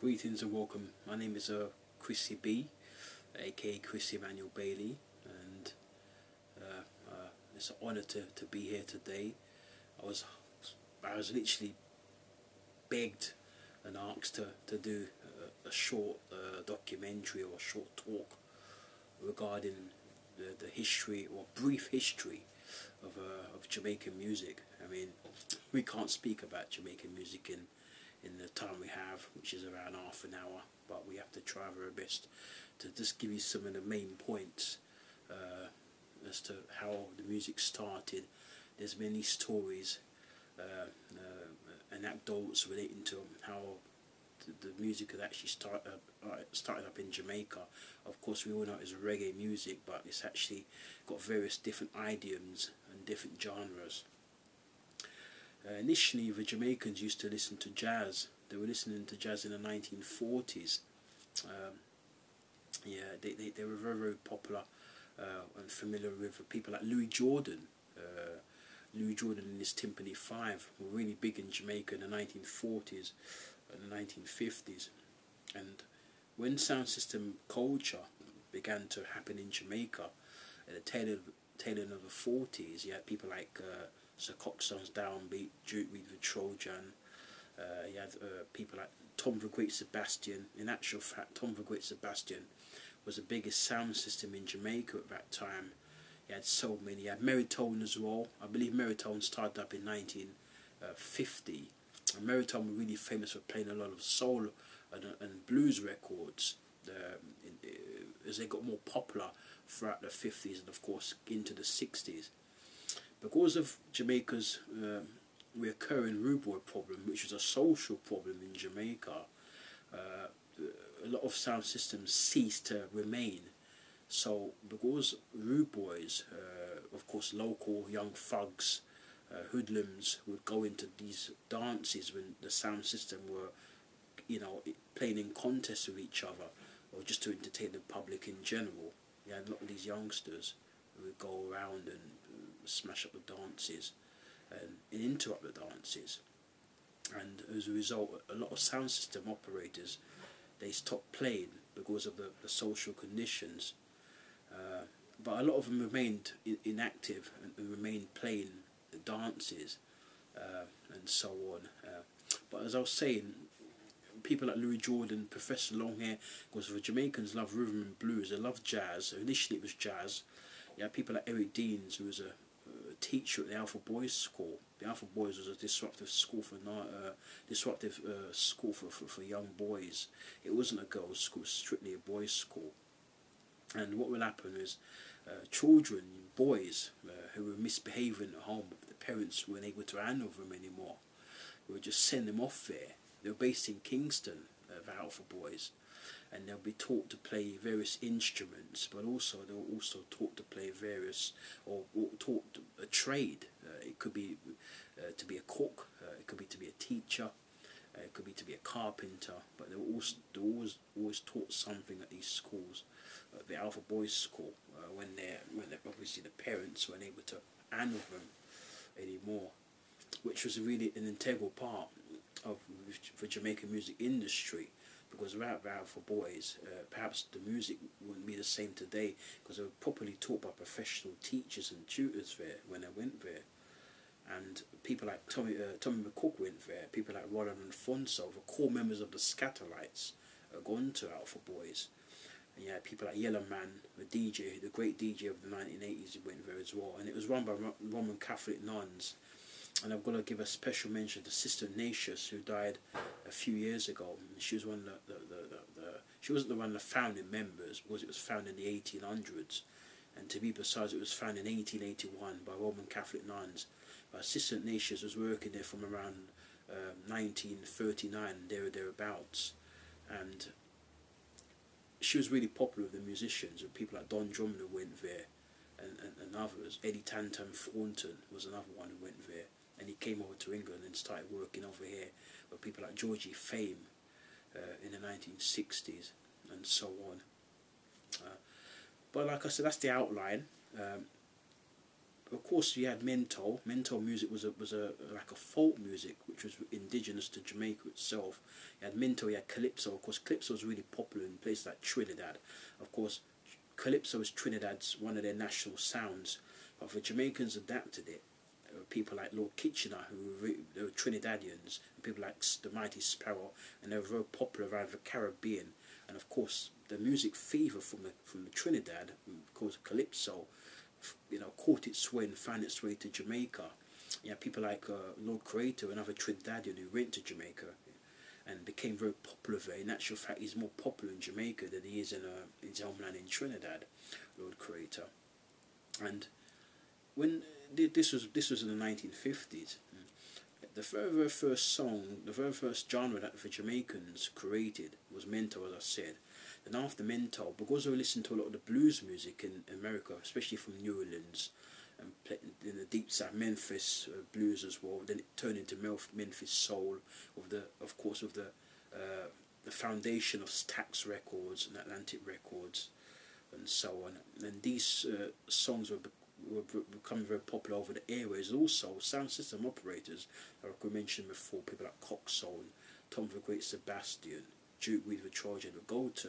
Greetings and welcome. My name is Chrissy B, aka Chris Emmanuel Bailey, and it's an honour to be here today. I was literally begged and asked to do a short documentary or a short talk regarding the history or brief history of Jamaican music. I mean, we can't speak about Jamaican music in the time we have, which is around half an hour, but we have to try our best to just give you some of the main points as to how the music started. There's many stories, anecdotes relating to how the music had actually started up in Jamaica. Of course, we all know it's reggae music, but it's actually got various different idioms and different genres. Initially, the Jamaicans used to listen to jazz. They were listening to jazz in the 1940s. They were very, very popular and familiar with people like Louis Jordan. Louis Jordan and his Timpani Five were really big in Jamaica in the 1940s and the 1950s. And when sound system culture began to happen in Jamaica at the tail end of the 40s, you had people like Sir Coxswain's Downbeat, Duke Reid the Trojan. You had people like Tom the Great Sebastian. In actual fact, Tom the Great Sebastian was the biggest sound system in Jamaica at that time. You had so many. You had Meritone as well. I believe Meritone started up in 1950. And Meritone were really famous for playing a lot of soul and blues records as they got more popular throughout the 50s and of course into the 60s. Because of Jamaica's recurring rude boy problem, which was a social problem in Jamaica, a lot of sound systems ceased to remain. So because rude boys, of course local young thugs, hoodlums would go into these dances when the sound system were, playing in contests with each other or just to entertain the public in general. You had a lot of these youngsters who would go around and smash up the dances and interrupt the dances, and as a result a lot of sound system operators, they stopped playing because of the social conditions, but a lot of them remained inactive and remained playing the dances and so on. But as I was saying, people like Louis Jordan, Professor Longhair, because the Jamaicans love rhythm and blues, they love jazz. Initially it was jazz. You had people like Eric Deans, who was a teacher at the Alpha Boys School. The Alpha Boys was a disruptive school for young boys. It wasn't a girls' school, strictly a boys' school. And what will happen is children, boys who were misbehaving at home, the parents weren't able to handle them anymore. They would just send them off there. They were based in Kingston, the Alpha Boys, and they'll be taught to play various instruments, but also they were also taught to play various, or taught a trade. It could be to be a cook, it could be to be a teacher, it could be to be a carpenter, but they were always taught something at these schools, the Alpha Boys School, when they're obviously the parents weren't able to handle them anymore, which was really an integral part of the Jamaican music industry. Because without the Alpha Boys, perhaps the music wouldn't be the same today, because they were properly taught by professional teachers and tutors there when I went there. And people like Tommy McCook went there, people like Roland and Fonso, the core members of the Scatterlights, gone to Alpha Boys. And you had people like Yellow Man, the DJ, the great DJ of the 1980s, who went there as well. And it was run by Roman Catholic nuns. And I've got to give a special mention to Sister Ignatius, who died a few years ago. She was one of she wasn't one of the founding members, because it was founded in the 1800s, and to be precise, it was founded in 1881 by Roman Catholic nuns. But Sister Ignatius was working there from around 1939, thereabouts, and she was really popular with the musicians, and people like Don Drummond who went there, and others. Eddie Tantam Thornton was another one who went there. And he came over to England and started working over here with people like Georgie Fame in the 1960s and so on. But like I said, that's the outline. of course, you had mento. Mento music was a like a folk music, which was indigenous to Jamaica itself. You had mento, you had calypso. Of course, calypso was really popular in places like Trinidad. Of course, calypso is Trinidad's one of their national sounds, but the Jamaicans adapted it. People like Lord Kitchener, they were Trinidadians, and people like the Mighty Sparrow, and they were very popular around the Caribbean. And of course, the music fever from the Trinidad, called calypso, caught its way and found its way to Jamaica. People like Lord Creator, another Trinidadian who went to Jamaica and became very popular there. In actual fact, he's more popular in Jamaica than he is in his homeland in Trinidad, Lord Creator. And when this was in the 1950s, the very first song, the very first genre that the Jamaicans created was mento, as I said. And after mento, because I listened to a lot of the blues music in America, especially from New Orleans, and in the deep south, Memphis blues as well. Then it turned into Memphis soul, of course, the foundation of Stax Records and Atlantic Records, and so on. And these songs were becoming very popular over the airways. Also, sound system operators, like we mentioned before, people like Coxsone, Tom the Great Sebastian, Duke Reed the Trojan, would go to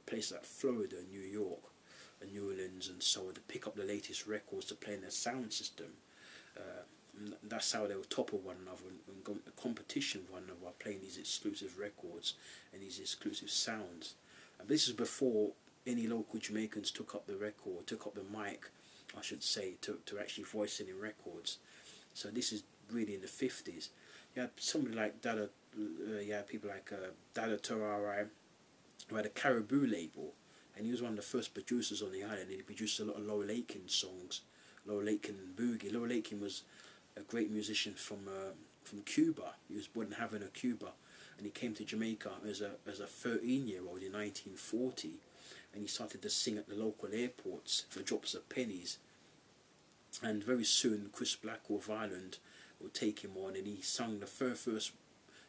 places like Florida, New York, and New Orleans, and so on, to pick up the latest records to play in their sound system. And that's how they would topple one another and go into competition with one another by playing these exclusive records and these exclusive sounds. And this is before any local Jamaicans took up the mic, I should say, to actually voice any records. So this is really in the 50s. You had somebody like Dada, people like Dada Tararai, who had a Caribou label, and he was one of the first producers on the island, and he produced a lot of Lower Lakin songs, Lower Lakin boogie. Lower Lakin was a great musician from Cuba. He was born in Havana, Cuba, and he came to Jamaica as a 13-year-old in 1940, and he started to sing at the local airports for drops of pennies. And very soon, Chris Blackwell of Ireland would take him on, and he sung the first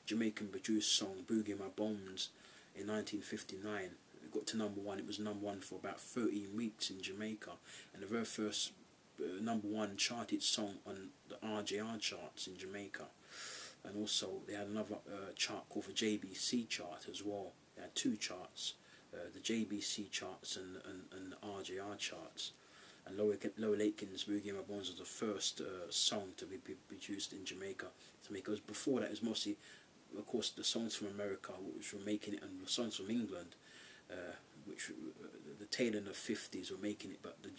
Jamaican produced song, Boogie My Bones, in 1959. It got to number one. It was number one for about 13 weeks in Jamaica, and the very first number one charted song on the RJR charts in Jamaica. And also they had another chart called the JBC chart as well. They had two charts, the JBC charts and the RJR charts. And Lower Lakin's Boogie My Bones was the first song to be produced in Jamaica. Because before that, it was mostly, of course, the songs from America, which were making it, and the songs from England, which the tail end of the 50s were making it. But the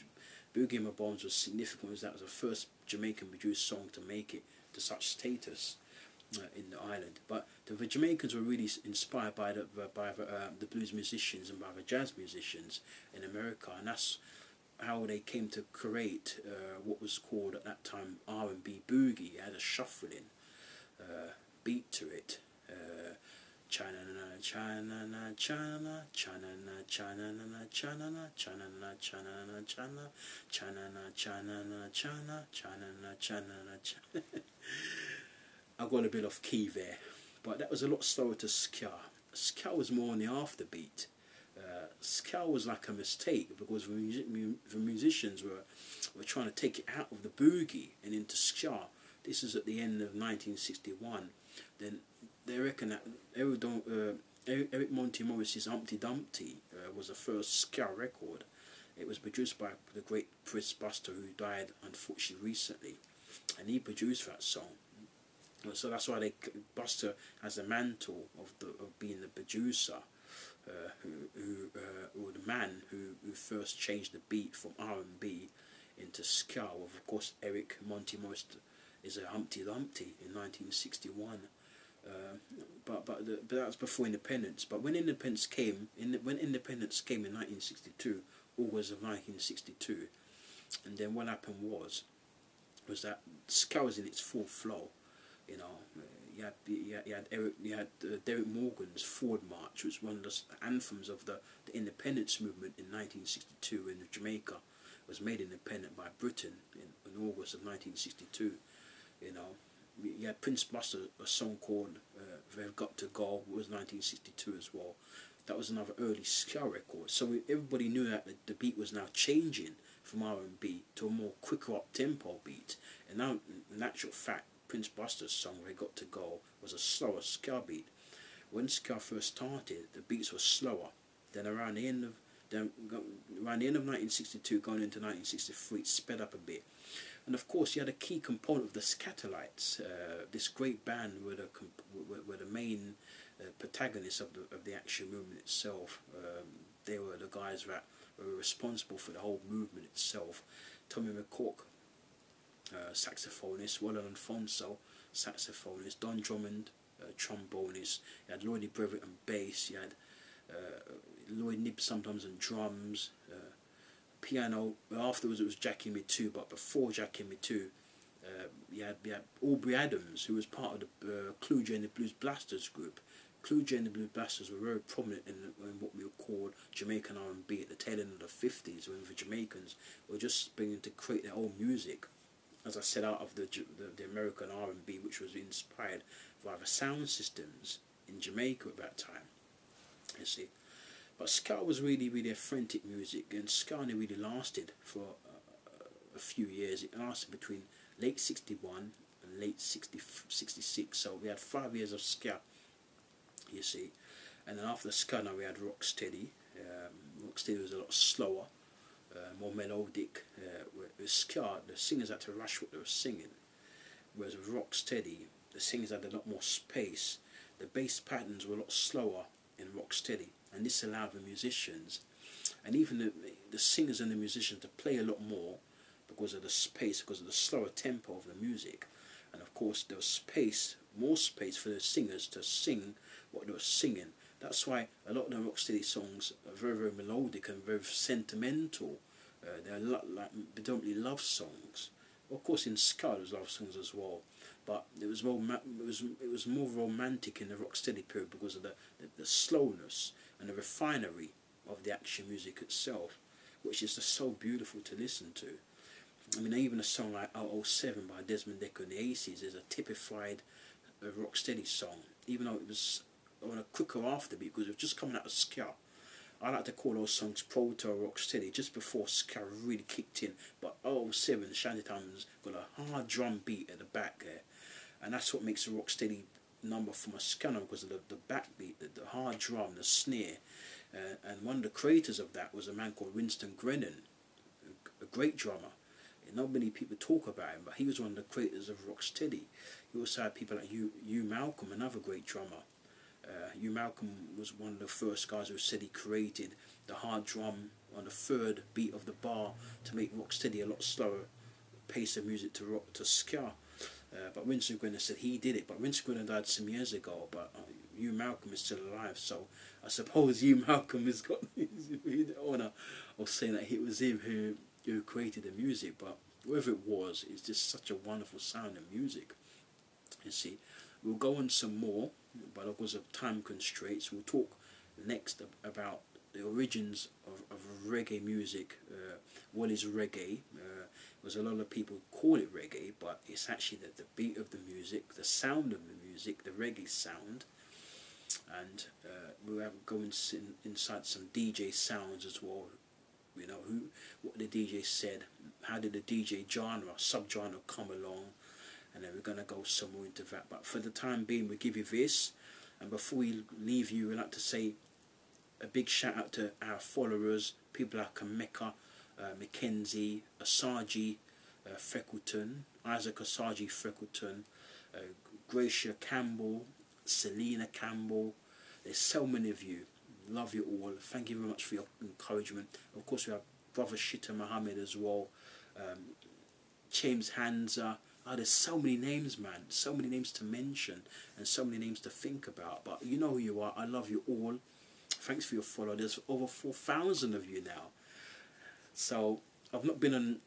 Boogie My Bones was significant, as that was the first Jamaican produced song to make it to such status in the island. But the Jamaicans were really inspired by the blues musicians and by the jazz musicians in America, and that's how they came to create what was called at that time R&B boogie. It had a shuffling beat to it. China na China na China na China na China na China na China na China na China China na China na China China na China na China. I got a bit off key there, but that was a lot slower to ska. Ska was more on the afterbeat. Ska was like a mistake because the musicians were trying to take it out of the boogie and into ska. This is at the end of 1961. Then they reckon that Eric Monty Morris's Humpty Dumpty was the first ska record. It was produced by the great Chris Buster, who died unfortunately recently, and he produced that song. So that's why Buster has the mantle of being the producer, or the man who first changed the beat from R&B into ska. Of course, Eric Monty Morris is a Humpty Dumpty in 1961. But that was before independence. But when independence came in 1962, August of 1962, and then what happened was that ska was in its full flow. You had Derek Morgan's Forward March, which was one of the anthems of the independence movement in 1962 when Jamaica was made independent by Britain in August of 1962. You had Prince Buster, a song called They've Got to Go, was 1962 as well. That was another early ska record. So everybody knew that the beat was now changing from R&B to a more quicker up tempo beat. And now, in actual fact, Prince Buster's song Where It Got to Go was a slower ska beat. When ska first started, the beats were slower. Then around the end of 1962, going into 1963, it sped up a bit. And of course, you had a key component of the Scatolites. This great band were the main protagonists of the action movement itself. They were the guys that were responsible for the whole movement itself. Tommy McCook, saxophonist, Waller Alfonso, saxophonist, Don Drummond, trombonist. You had Lloydie Brevitt on bass. You had Lloyd Knibb sometimes on drums. Piano. Afterwards, it was Jackie Mittoo, but before Jackie Mittoo, you had Aubrey Adams, who was part of the Clue J and the Blues Blasters group. Clue J and the Blues Blasters were very prominent in what we would call Jamaican R&B at the tail end of the 50s, when the Jamaicans were just beginning to create their own music. As I said, out of the American R&B, which was inspired by the sound systems in Jamaica at that time, you see. But ska was really, really a frantic music, and ska only really lasted for a few years. It lasted between late 61 and late 66, so we had 5 years of ska, you see. And then after ska, now we had rocksteady. Rocksteady was a lot slower, more melodic. With ska, the singers had to rush what they were singing, whereas with rocksteady, the singers had a lot more space. The bass patterns were a lot slower in rocksteady, and this allowed the musicians, and even the singers and the musicians, to play a lot more because of the space, because of the slower tempo of the music. And of course, there was more space for the singers to sing what they were singing. That's why a lot of the rocksteady songs are very, very melodic and very sentimental. They're predominantly love songs. Of course, in ska there's love songs as well, but it was more romantic in the rocksteady period because of the slowness and the refinery of the action music itself, which is just so beautiful to listen to. I mean, even a song like 007 by Desmond Dekker and the Aces is a typified rocksteady song, even though it was on a quicker afterbeat because it was just coming out of ska. I like to call those songs proto rocksteady, just before ska really kicked in. But 007, Shantytown's got a hard drum beat at the back there, and that's what makes a rocksteady number from a ska number, because of the backbeat, the hard drum, the snare. And one of the creators of that was a man called Winston Grennan, a great drummer. Not many people talk about him, but he was one of the creators of rocksteady. You also had people like Hugh Malcolm, another great drummer. Hugh Malcolm was one of the first guys who said he created the hard drum on the third beat of the bar to make rocksteady a lot slower pace of music to ska. But Winston Grennan said he did it, but Winston Grennan died some years ago, but Hugh Malcolm is still alive, so I suppose Hugh Malcolm has got the honour of saying that it was him who created the music. But whoever it was, it's just such a wonderful sound of music, you see. We'll go on some more, but because of time constraints, we'll talk next about the origins of reggae music. What is reggae? Because a lot of people call it reggae, but it's actually the beat of the music, the sound of the music, the reggae sound. And we'll have go inside some DJ sounds as well. You know, what the DJ said, how did the DJ subgenre come along, and then we're going to go some more into that. But for the time being, we'll give you this. And before we leave you, we'd like to say a big shout out to our followers, people like Kameka, Mackenzie, Asaji Freckleton, Isaac Asaji Freckleton, Gracia Campbell, Selena Campbell. There's so many of you. Love you all. Thank you very much for your encouragement. Of course, we have Brother Shitta Muhammad as well, James Hanza. There's so many names, man. So many names to mention and so many names to think about. But you know who you are. I love you all. Thanks for your follow. There's over 4,000 of you now. So I've not been on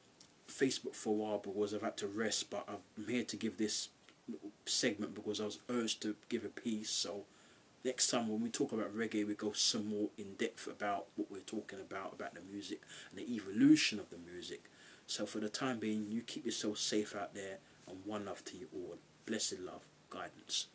Facebook for a while because I've had to rest. But I'm here to give this segment because I was urged to give a piece. So next time when we talk about reggae, we go some more in depth about what we're talking about the music and the evolution of the music. So for the time being, you keep yourself safe out there, and one love to you all. Blessed love, guidance.